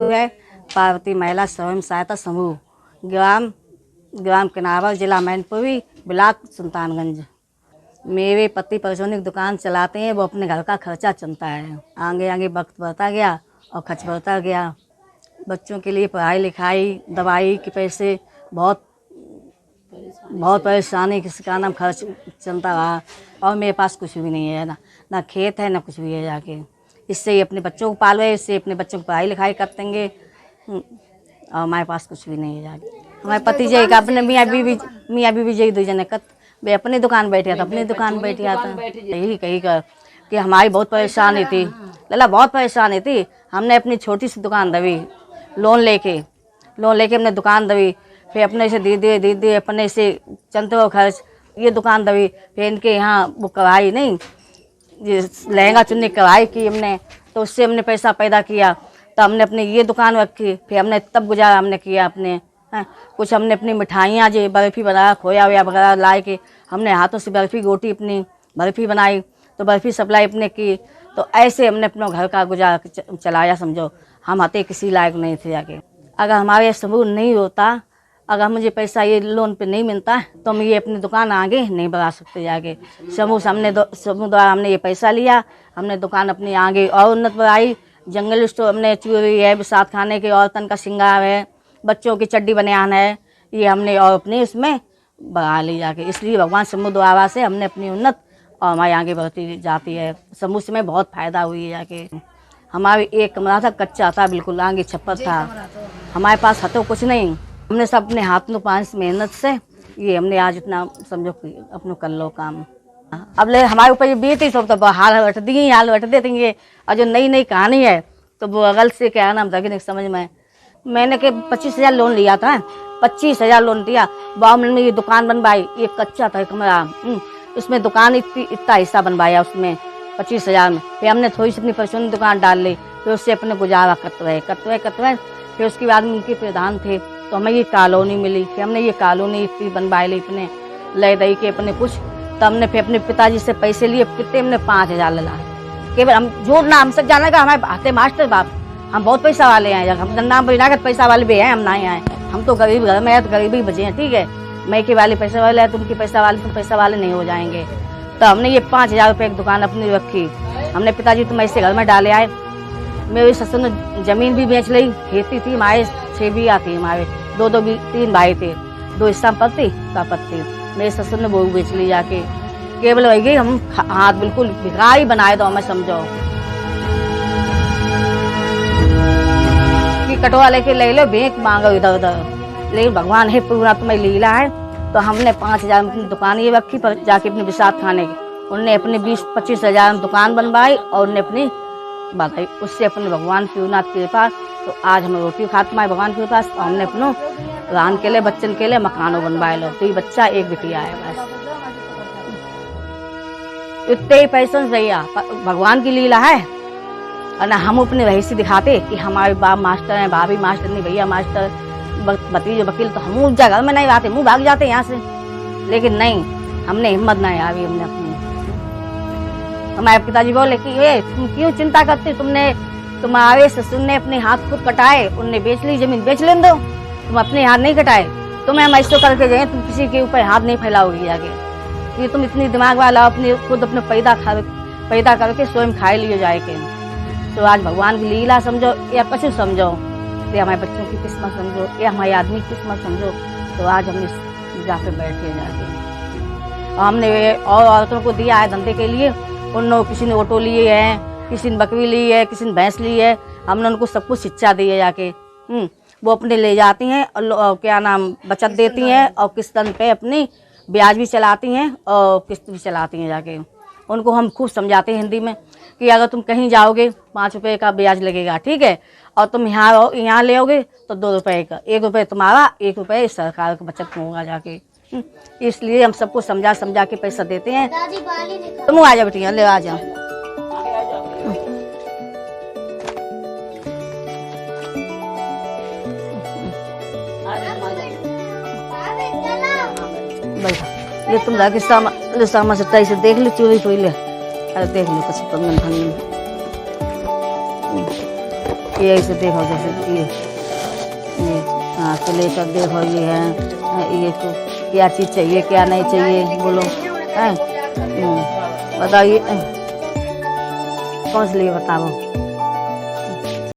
है पार्वती महिला स्वयं सहायता समूह, ग्राम किनावर, जिला मैनपुरी, ब्लॉक सुल्तानगंज। मेरे पति परचूनी की दुकान चलाते हैं, वो अपने घर का खर्चा चलता है। आगे आगे वक्त बढ़ता गया और खर्च बढ़ता गया। बच्चों के लिए पढ़ाई लिखाई, दवाई के पैसे, बहुत परेशानी किसी का नाम खर्च चलता रहा। और मेरे पास कुछ भी नहीं है, ना खेत है ना कुछ भी है जाके। इससे ही अपने बच्चों को पाल रहे, इससे अपने बच्चों को पढ़ाई लिखाई करते हैं। और हमारे पास कुछ भी नहीं है जाके। हमारे पति जी का अपने मियाँ बीवी जी दो जने वे अपनी दुकान बैठे था, अपनी दुकान बैठ गया था। यही कही कर कि हमारी बहुत परेशानी थी, लला बहुत परेशानी थी। हमने अपनी छोटी सी दुकान दबी, लोन लेके हमने दुकान दबी। फिर अपने से दीदी अपने से चलते हुए खर्च ये दुकान दबी। फिर इनके यहाँ वो करवाई नहीं, ये लहंगा चुन्नी करवाई की हमने, तो उससे हमने पैसा पैदा किया। तो हमने अपनी ये दुकान रखी। फिर हमने तब गुजारा हमने किया अपने। कुछ हमने अपनी मिठाइयाँ जो बर्फ़ी बनाया, खोया वया वगैरह लाए के हमने हाथों से बर्फ़ी गोटी अपनी बर्फ़ी बनाई, तो बर्फ़ी सप्लाई अपने की। तो ऐसे हमने अपने घर का गुजारा चलाया। समझो हम हते किसी लायक नहीं थे जाके। अगर हमारे समूह नहीं होता, अगर मुझे पैसा ये लोन पे नहीं मिलता, तो हम ये अपनी दुकान आगे नहीं बढ़ा सकते जाके। समूह द्वारा हमने ये पैसा लिया, हमने दुकान अपनी आगे और उन्नत बढ़ाई। जंगल स्टोर हमने चूड़ी है, बरसात खाने के, औरतन का श्रृंगार है, बच्चों की चड्डी बनियान है, ये हमने और अपने उसमें बढ़ा ली जाके। इसलिए भगवान समूह द्वारा से हमने अपनी उन्नत और हमारे आगे बढ़ती जाती है। समूह से में बहुत फ़ायदा हुई है जाके। हमारे एक कमरा था, कच्चा था बिल्कुल, आगे छप्पर था, हमारे पास हथों कुछ नहीं। हमने सब अपने हाथ में पाँच मेहनत से ये हमने आज इतना समझो अपने कर लो काम। अब ले हमारे ऊपर ये बीती सब तो हाल बैठ देंगे। और जो नई कहानी है तो वो अगल से क्या नाम था कि समझ में मैंने के 25,000 लोन लिया था, 25,000 लोन दिया। बावमन में ये दुकान बनवाई, ये कच्चा था कमरा, उसमें दुकान इतना हिस्सा बनवाया उसमें 25,000 में। फिर हमने थोड़ी सी अपनी परचूनी दुकान डाल ली, फिर उससे अपने गुजारा करते रहे। फिर उसके बाद में उनके प्रधान थे, तो हमें ये कॉलोनी मिली। फिर हमने ये कॉलोनी इतनी बनवाई ली अपने ले दई के अपने कुछ। तो हमने फिर अपने पिताजी से पैसे लिए, कितने हमने 5,000 ला। केवल हम जोर ना हमसे जाने का हमारे हाथे मास्टर बाप, हम बहुत पैसा वाले हैं, हम नाम बना कर पैसा वाले भी हैं, हम नहीं आए। हम तो गरीब घर में है, तो गरीब ही बचे हैं, ठीक है। मैं के वाले पैसे वाले है, तुमके पैसा वाले, तुम पैसा वाले नहीं हो जाएंगे। तो हमने ये 5,000 रुपये की दुकान अपनी रखी। हमने पिताजी तुम ऐसे घर में डाले आए। मेरी ससुर ने जमीन भी बेच ली, खेती थी हमारे, 6 बीघा थी हमारे, 3 भाई थे, 2 हिस्सा पत्ती का पत्ती। मेरे ससुर ने वो बेच ली जाके। केवल वही हम हाथ बिल्कुल भिखारी बनाए दो हमें, समझो कि कटोरा लेके ले लो, भीख मांगो इधर उधर। लेकिन भगवान है पूरा तुम्हें लीला है। तो हमने 5,000 में अपनी दुकान ये रखी पर जाके अपने बरसात खाने की। उनने अपने 20-25,000 में दुकान बनवाई और उनने अपनी बताई, उससे अपने भगवान की उन्नत कृपा। तो आज हम रोटी खाते हैं भगवान के पास। तो हमने अपनों रान के लिए, बच्चन के लिए मकानों बनवाए लो। तो ये बच्चा एक बिटिया है बस, इतने ही पैसों से भैया भगवान की लीला है। और ना हम अपने वही से दिखाते कि हमारे बाप मास्टर हैं, भाभी मास्टर नहीं, भैया मास्टर, भतीजे वकील, तो हम उस जगह में नहीं आते, मुँह भाग जाते यहाँ से। लेकिन नहीं, हमने हिम्मत नहीं हारी। हमने अपनी हमारे पिताजी बोले कि ये तुम क्यों चिंता करते, तुम्हारे ससुर ने अपने हाथ खुद कटाए, उनने बेच ली जमीन, बेच लेने दो, तुम अपने हाथ नहीं कटाए। तुम्हें हम ऐसा करके गए, तुम किसी के ऊपर हाथ नहीं फैलाओगी आगे। ये तुम इतनी दिमाग वाला अपने खुद अपने पैदा करके स्वयं खाए लिए जाए के। तो आज भगवान की लीला समझो या कुछ समझो, या हमारे बच्चों की किस्मत समझो, या हमारे आदमी की किस्मत समझो। तो आज हम इस जगह पे बैठे जाके। और हमने और औरतों को दिया है धंधे के लिए। उन किसी ने ऑटो लिए है, किसी ने बकरी ली है, किसी ने भैंस ली है। हमने उनको सब कुछ शिक्षा दी है जाके। वो अपने ले जाती हैं और क्या नाम बचत देती हैं, और किस्तन पे अपनी ब्याज भी चलाती हैं और किस्त भी चलाती हैं जाके। उनको हम खूब समझाते हैं हिंदी में कि अगर तुम कहीं जाओगे 5 रुपये का ब्याज लगेगा, ठीक है, और तुम यहाँ ले आओगे तो 2 रुपये का, 1 रुपये तुम्हारा, 1 रुपये सरकार का बचत होगा जाके। इसलिए हम सबको समझा के पैसा देते हैं। तुम आ जाओ बेटिया, ले आ जाओ। ये तुम लाके सामा सट्टाई से देख ली, चोरी ले, अरे देख ली, 55 ये ऐसे देखो जैसे ये हाँ तो लेकर देखो ये है ये तो क्या चीज़ चाहिए क्या नहीं चाहिए बोलो हैं बताइए कौन से लिए बताओ।